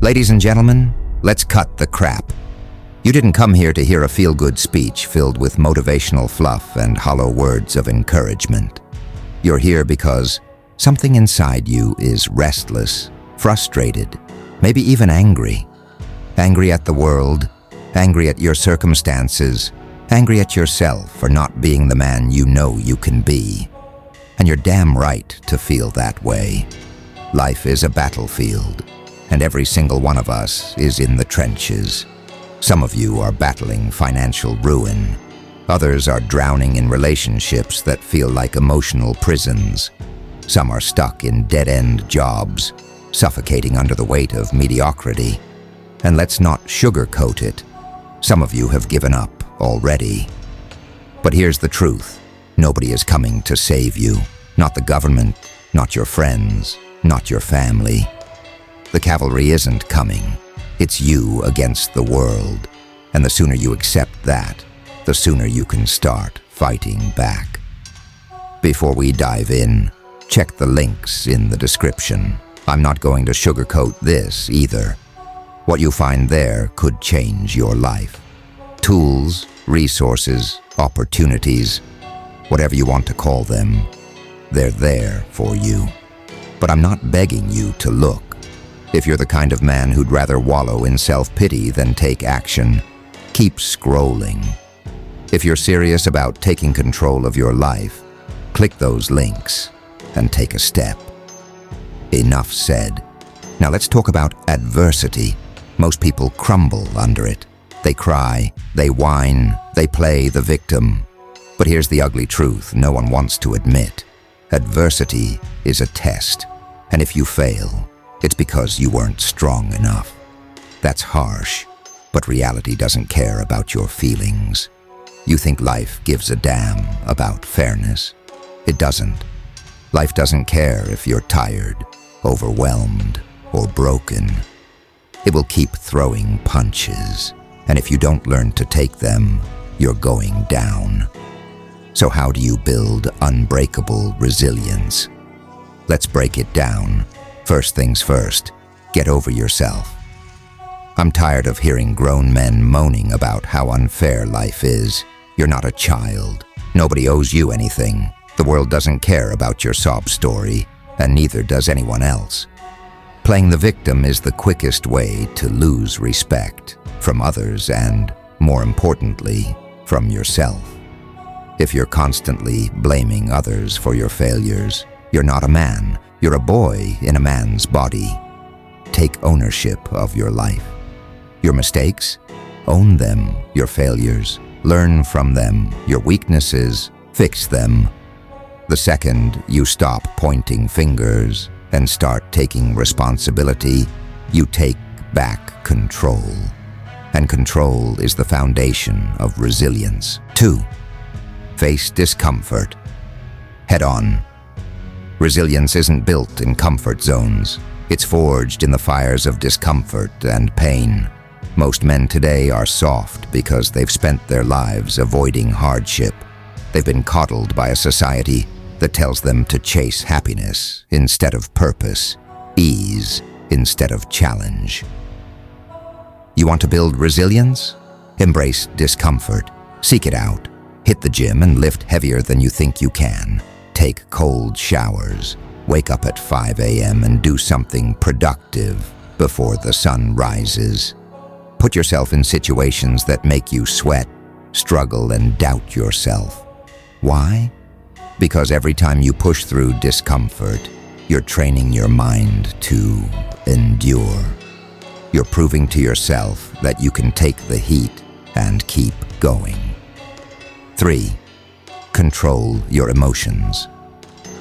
Ladies and gentlemen, let's cut the crap. You didn't come here to hear a feel-good speech filled with motivational fluff and hollow words of encouragement. You're here because something inside you is restless, frustrated, maybe even angry. Angry at the world, angry at your circumstances, angry at yourself for not being the man you know you can be. And you're damn right to feel that way. Life is a battlefield, and every single one of us is in the trenches. Some of you are battling financial ruin. Others are drowning in relationships that feel like emotional prisons. Some are stuck in dead-end jobs, suffocating under the weight of mediocrity. And let's not sugarcoat it. Some of you have given up already. But here's the truth. Nobody is coming to save you. Not the government, not your friends, not your family. The cavalry isn't coming. It's you against the world. And the sooner you accept that, the sooner you can start fighting back. Before we dive in, check the links in the description. I'm not going to sugarcoat this either. What you find there could change your life. Tools, resources, opportunities, whatever you want to call them, they're there for you. But I'm not begging you to look. If you're the kind of man who'd rather wallow in self-pity than take action, keep scrolling. If you're serious about taking control of your life, click those links and take a step. Enough said. Now let's talk about adversity. Most people crumble under it. They cry, they whine, they play the victim. But here's the ugly truth no one wants to admit. Adversity is a test, and if you fail, it's because you weren't strong enough. That's harsh, but reality doesn't care about your feelings. You think life gives a damn about fairness. It doesn't. Life doesn't care if you're tired, overwhelmed, or broken. It will keep throwing punches, and if you don't learn to take them, you're going down. So how do you build unbreakable resilience? Let's break it down. First things first, get over yourself. I'm tired of hearing grown men moaning about how unfair life is. You're not a child. Nobody owes you anything. The world doesn't care about your sob story, and neither does anyone else. Playing the victim is the quickest way to lose respect from others and, more importantly, from yourself. If you're constantly blaming others for your failures, you're not a man. You're a boy in a man's body. Take ownership of your life. Your mistakes, own them. Your failures, learn from them. Your weaknesses, fix them. The second you stop pointing fingers and start taking responsibility, you take back control. And control is the foundation of resilience. 2. Face discomfort. Head on. Resilience isn't built in comfort zones. It's forged in the fires of discomfort and pain. Most men today are soft because they've spent their lives avoiding hardship. They've been coddled by a society that tells them to chase happiness instead of purpose, ease instead of challenge. You want to build resilience? Embrace discomfort. Seek it out. Hit the gym and lift heavier than you think you can. Take cold showers. Wake up at 5 a.m. and do something productive before the sun rises. Put yourself in situations that make you sweat, struggle, and doubt yourself. Why? Because every time you push through discomfort, you're training your mind to endure. You're proving to yourself that you can take the heat and keep going. 3. Control your emotions.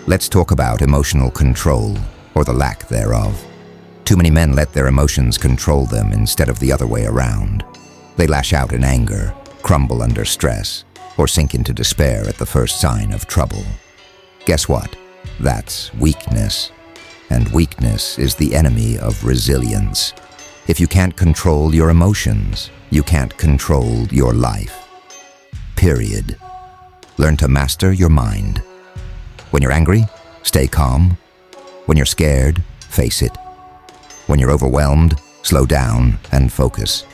Let's talk about emotional control, or the lack thereof. Too many men let their emotions control them instead of the other way around. They lash out in anger, crumble under stress, or sink into despair at the first sign of trouble. Guess what? That's weakness. And weakness is the enemy of resilience. If you can't control your emotions, you can't control your life. Period. Learn to master your mind. When you're angry, stay calm. When you're scared, face it. When you're overwhelmed, slow down, and focus.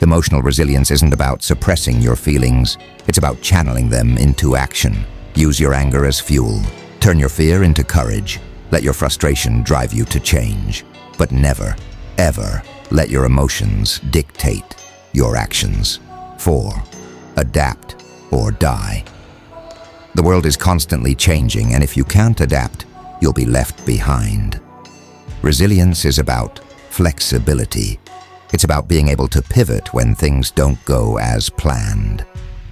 Emotional resilience isn't about suppressing your feelings, it's about channeling them into action. Use your anger as fuel. Turn your fear into courage. Let your frustration drive you to change. But never, ever let your emotions dictate your actions. 4. Adapt or die. The world is constantly changing, and if you can't adapt, you'll be left behind. Resilience is about flexibility. It's about being able to pivot when things don't go as planned.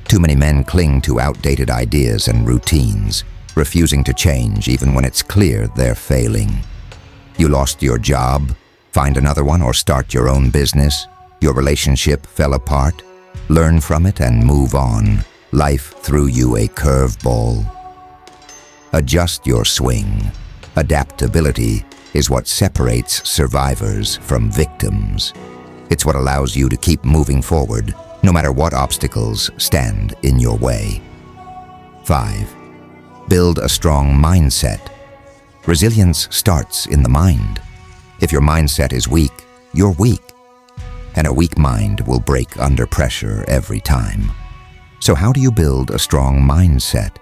Too many men cling to outdated ideas and routines, refusing to change even when it's clear they're failing. You lost your job, find another one, or start your own business. Your relationship fell apart. Learn from it and move on. Life threw you a curveball. Adjust your swing. Adaptability is what separates survivors from victims. It's what allows you to keep moving forward, no matter what obstacles stand in your way. 5. Build a strong mindset. Resilience starts in the mind. If your mindset is weak, you're weak. And a weak mind will break under pressure every time. So how do you build a strong mindset?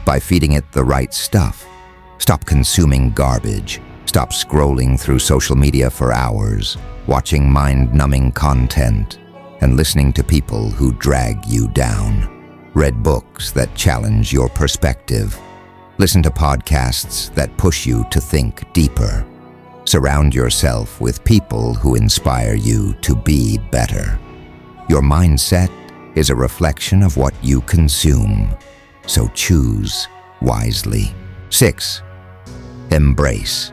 By feeding it the right stuff. Stop consuming garbage. Stop scrolling through social media for hours, watching mind-numbing content, and listening to people who drag you down. Read books that challenge your perspective. Listen to podcasts that push you to think deeper. Surround yourself with people who inspire you to be better. Your mindset is a reflection of what you consume, so choose wisely. 6. Embrace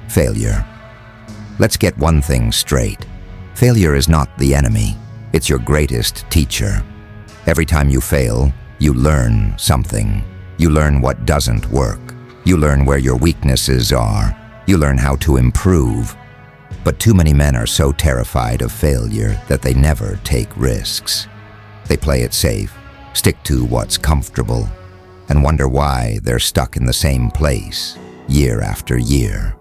failure. Let's get one thing straight. Failure is not the enemy. It's your greatest teacher. Every time you fail, you learn something. You learn what doesn't work. You learn where your weaknesses are. You learn how to improve. But too many men are so terrified of failure that they never take risks. They play it safe, stick to what's comfortable, and wonder why they're stuck in the same place year after year.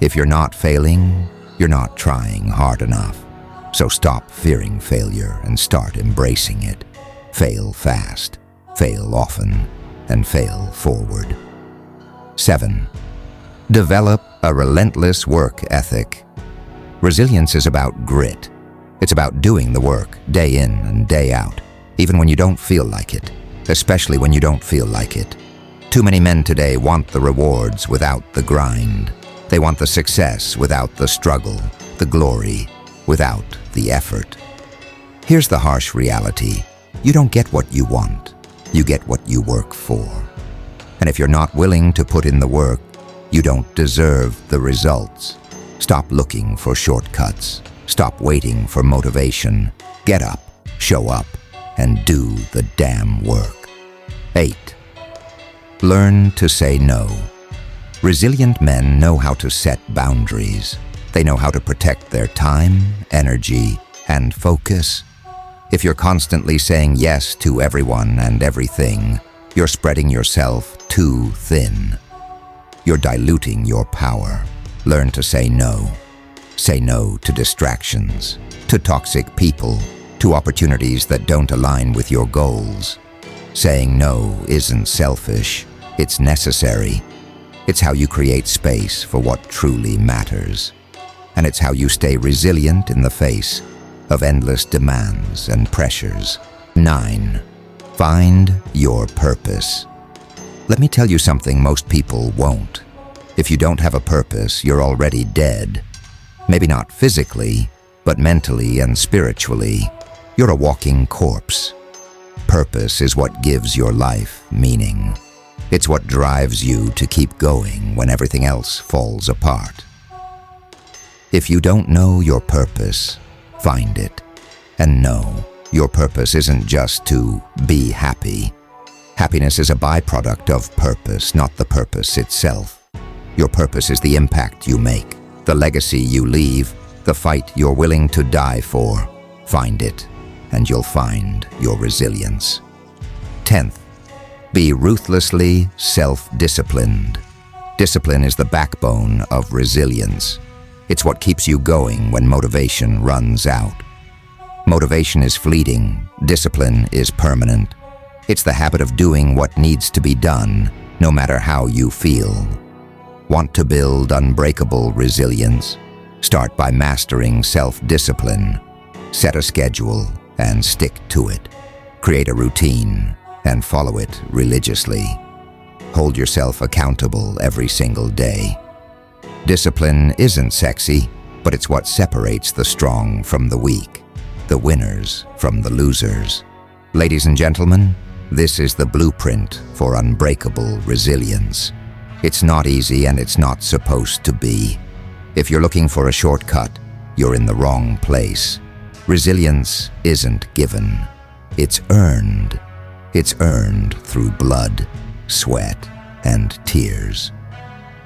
If you're not failing, you're not trying hard enough. So stop fearing failure and start embracing it. Fail fast, fail often, and fail forward. 7. Develop a relentless work ethic. Resilience is about grit. It's about doing the work day in and day out, even when you don't feel like it, especially when you don't feel like it. Too many men today want the rewards without the grind. They want the success without the struggle, the glory without the effort. Here's the harsh reality. You don't get what you want. You get what you work for. And if you're not willing to put in the work, you don't deserve the results. Stop looking for shortcuts. Stop waiting for motivation. Get up, show up, and do the damn work. 8. Learn to say no. Resilient men know how to set boundaries. They know how to protect their time, energy, and focus. If you're constantly saying yes to everyone and everything, you're spreading yourself too thin. You're diluting your power. Learn to say no. Say no to distractions, to toxic people, to opportunities that don't align with your goals. Saying no isn't selfish, it's necessary. It's how you create space for what truly matters. And it's how you stay resilient in the face of endless demands and pressures. 9. Find your purpose. Let me tell you something most people won't. If you don't have a purpose, you're already dead. Maybe not physically, but mentally and spiritually. You're a walking corpse. Purpose is what gives your life meaning. It's what drives you to keep going when everything else falls apart. If you don't know your purpose, find it. And know, your purpose isn't just to be happy. Happiness is a byproduct of purpose, not the purpose itself. Your purpose is the impact you make, the legacy you leave, the fight you're willing to die for. Find it, and you'll find your resilience. 10th, be ruthlessly self-disciplined. Discipline is the backbone of resilience. It's what keeps you going when motivation runs out. Motivation is fleeting, discipline is permanent. It's the habit of doing what needs to be done, no matter how you feel. Want to build unbreakable resilience? Start by mastering self-discipline. Set a schedule and stick to it. Create a routine and follow it religiously. Hold yourself accountable every single day. Discipline isn't sexy, but it's what separates the strong from the weak, the winners from the losers. Ladies and gentlemen, this is the blueprint for unbreakable resilience. It's not easy and it's not supposed to be. If you're looking for a shortcut, you're in the wrong place. Resilience isn't given. It's earned. It's earned through blood, sweat, and tears.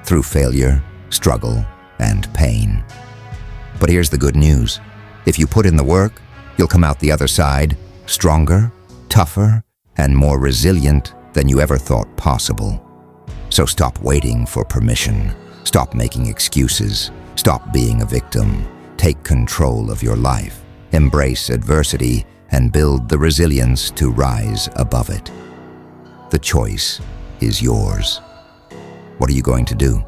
Through failure, struggle, and pain. But here's the good news. If you put in the work, you'll come out the other side stronger, tougher, and more resilient than you ever thought possible. So stop waiting for permission. Stop making excuses. Stop being a victim. Take control of your life. Embrace adversity and build the resilience to rise above it. The choice is yours. What are you going to do?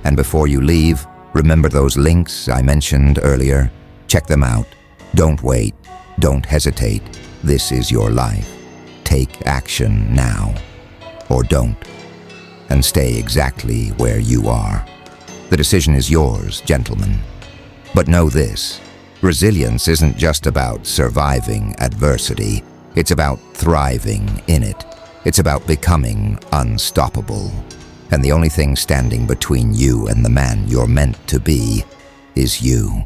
And before you leave, remember those links I mentioned earlier. Check them out. Don't wait. Don't hesitate. This is your life. Take action now. Or don't. And stay exactly where you are. The decision is yours, gentlemen. But know this. Resilience isn't just about surviving adversity. It's about thriving in it. It's about becoming unstoppable. And the only thing standing between you and the man you're meant to be is you.